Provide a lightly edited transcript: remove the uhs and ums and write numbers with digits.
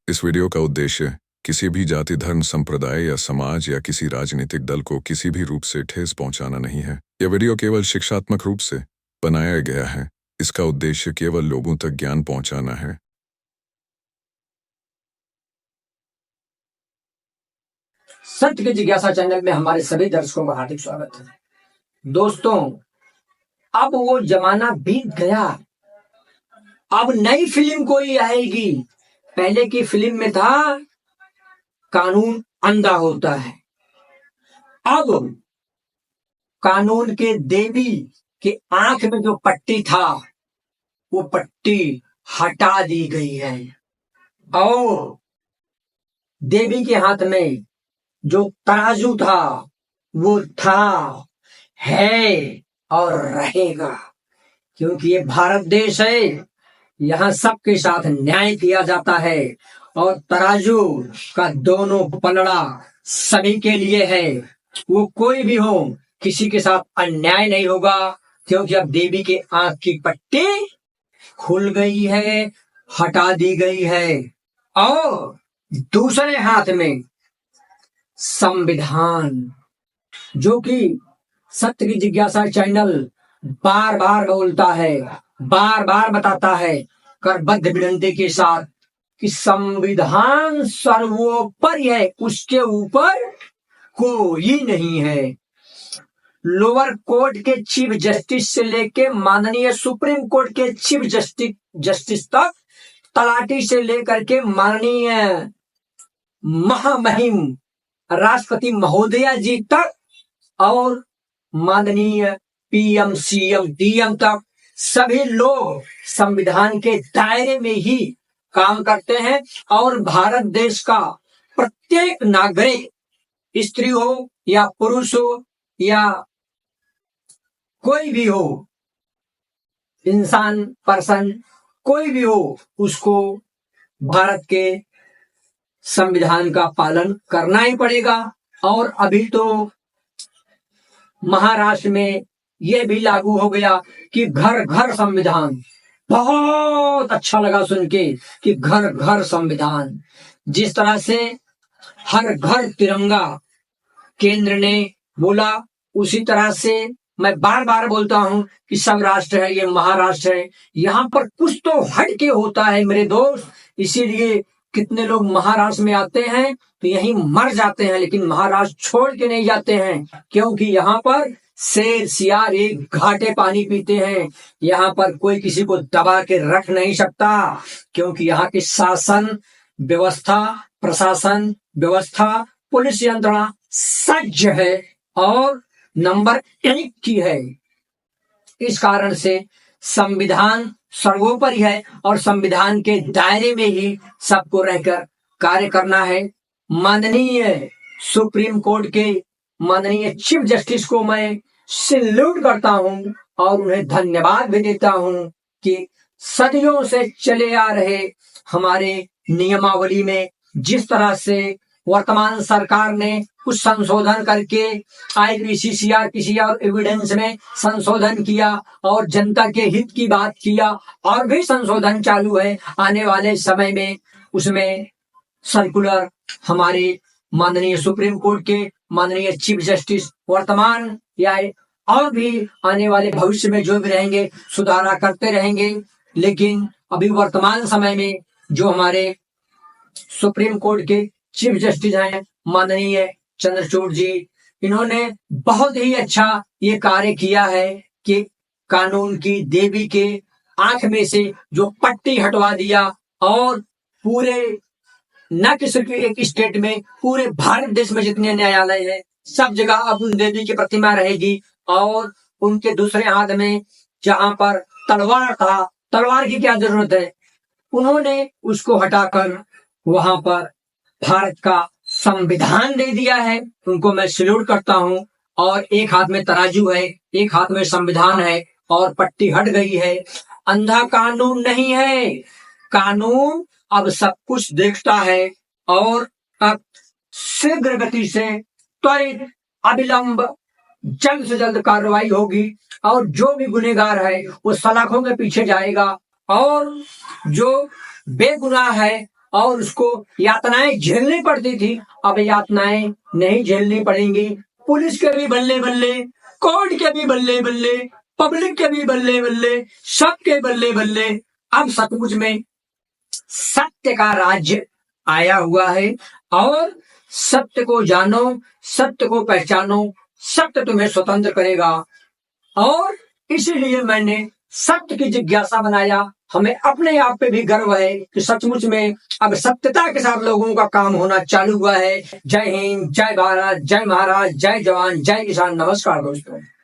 इस वीडियो का उद्देश्य किसी भी जाति, धर्म, संप्रदाय या समाज या किसी राजनीतिक दल को किसी भी रूप से ठेस पहुंचाना नहीं है। यह वीडियो केवल शिक्षात्मक रूप से बनाया गया है। इसका उद्देश्य केवल लोगों तक ज्ञान पहुंचाना है। सत्य की जिज्ञासा चैनल में हमारे सभी दर्शकों का हार्दिक स्वागत है। दोस्तों, अब वो जमाना बीत गया। अब नई फिल्म कोई आएगी। पहले की फिल्म में था कानून अंधा होता है। अब कानून के देवी के आंख में जो पट्टी था वो पट्टी हटा दी गई है और देवी के हाथ में जो तराजू था वो था, है और रहेगा, क्योंकि ये भारत देश है। यहाँ सबके साथ न्याय किया जाता है और तराजू का दोनों पलड़ा सभी के लिए है। वो कोई भी हो, किसी के साथ अन्याय नहीं होगा, क्योंकि अब देवी के आंख की पट्टी खुल गई है, हटा दी गई है और दूसरे हाथ में संविधान, जो कि सत्य की जिज्ञासा चैनल बार बार बोलता है, बार बार बताता है करबद्ध विनती के साथ कि संविधान सर्वोपरि है, उसके ऊपर कोई नहीं है। लोअर कोर्ट के चीफ जस्टिस से लेके माननीय सुप्रीम कोर्ट के चीफ जस्टिस तक, तलाटी से लेकर के माननीय महामहिम राष्ट्रपति महोदया जी तक और माननीय पीएम, सीएम, डीएम तक सभी लोग संविधान के दायरे में ही काम करते हैं और भारत देश का प्रत्येक नागरिक, स्त्री हो या पुरुष हो या कोई भी हो, इंसान, पर्सन कोई भी हो, उसको भारत के संविधान का पालन करना ही पड़ेगा। और अभी तो महाराष्ट्र में यह भी लागू हो गया कि घर घर संविधान। बहुत अच्छा लगा सुन के कि घर घर संविधान। जिस तरह से हर घर तिरंगा केंद्र ने बोला, उसी तरह से मैं बार बार बोलता हूं कि सब राष्ट्र है, ये महाराष्ट्र है, यहाँ पर कुछ तो हट के होता है मेरे दोस्त। इसीलिए कितने लोग महाराष्ट्र में आते हैं तो यहीं मर जाते हैं, लेकिन महाराष्ट्र छोड़ के नहीं जाते हैं, क्योंकि यहाँ पर शेर सियार एक घाटे पानी पीते हैं। यहाँ पर कोई किसी को दबा के रख नहीं सकता, क्योंकि यहाँ की शासन व्यवस्था, प्रशासन व्यवस्था, पुलिस यंत्रणा सज्ज है और नंबर 1 की है। इस कारण से संविधान सर्वोपरि है और संविधान के दायरे में ही सबको रहकर कार्य करना है। माननीय सुप्रीम कोर्ट के माननीय चीफ जस्टिस को मैं सैल्यूट करता हूं और उन्हें धन्यवाद भी देता हूं कि सदियों से चले आ रहे हमारे नियमावली में जिस तरह से वर्तमान सरकार ने कुछ संशोधन करके IPCCR किसी और एविडेंस में संशोधन किया और जनता के हित की बात किया, और भी संशोधन चालू है। आने वाले समय में उसमें सर्कुलर हमारे माननीय सुप्रीम कोर्ट के माननीय चीफ जस्टिस वर्तमान या और भी आने वाले भविष्य में जो भी रहेंगे सुधारा करते रहेंगे। लेकिन अभी वर्तमान समय में जो हमारे सुप्रीम कोर्ट के चीफ जस्टिस हैं माननीय चंद्रचूड़ जी, इन्होंने बहुत ही अच्छा ये कार्य किया है कि कानून की देवी के आंख में से जो पट्टी हटवा दिया और पूरे न कि सिर्फ एक स्टेट में, पूरे भारत देश में जितने न्यायालय है सब जगह अब उन देवी की प्रतिमा रहेगी। और उनके दूसरे हाथ में जहां पर तलवार था, तलवार की क्या जरूरत है, उन्होंने उसको हटाकर वहां पर भारत का संविधान दे दिया है। उनको मैं सैल्यूट करता हूं। और एक हाथ में तराजू है, एक हाथ में संविधान है और पट्टी हट गई है। अंधा कानून नहीं है, कानून अब सब कुछ देखता है और अब शीघ्र गति से, त्वरित, अविलंब, जल्द से जल्द कार्रवाई होगी और जो भी गुनहगार है वो सलाखों के पीछे जाएगा और जो बेगुनाह है और उसको यातनाएं झेलनी पड़ती थी। अब यातनाएं नहीं झेलनी पड़ेंगी। पुलिस के भी बल्ले बल्ले, कोर्ट के भी बल्ले बल्ले, पब्लिक के भी बल्ले बल्ले, सबके बल्ले बल्ले। अब सचमुच में सत्य का राज्य आया हुआ है और सत्य को जानो, सत्य को पहचानो, सत्य तुम्हें स्वतंत्र करेगा। और इसीलिए मैंने सत्य की जिज्ञासा बनाया। हमें अपने आप पे भी गर्व है कि सचमुच में अब सत्यता के साथ लोगों का काम होना चालू हुआ है। जय हिंद, जय भारत, जय महाराज, जय जवान, जय किसान। नमस्कार दोस्तों।